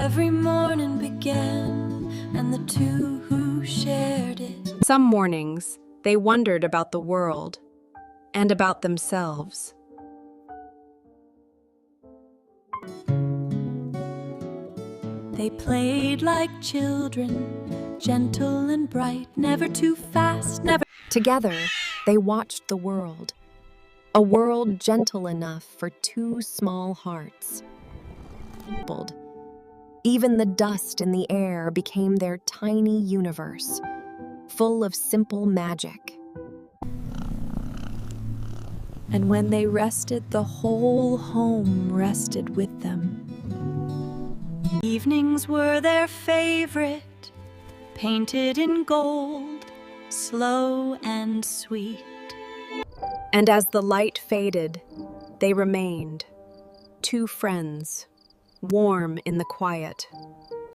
Every morning began, and the two who shared it. Some mornings, they wondered about the world and about themselves. They played like children, gentle and bright, never too fast, never. Together, they watched the world, a world gentle enough for two small hearts. Even the dust in the air became their tiny universe, full of simple magic. And when they rested, the whole home rested with them. Evenings were their favorite, painted in gold, slow and sweet. And as the light faded, they remained, two friends, warm in the quiet.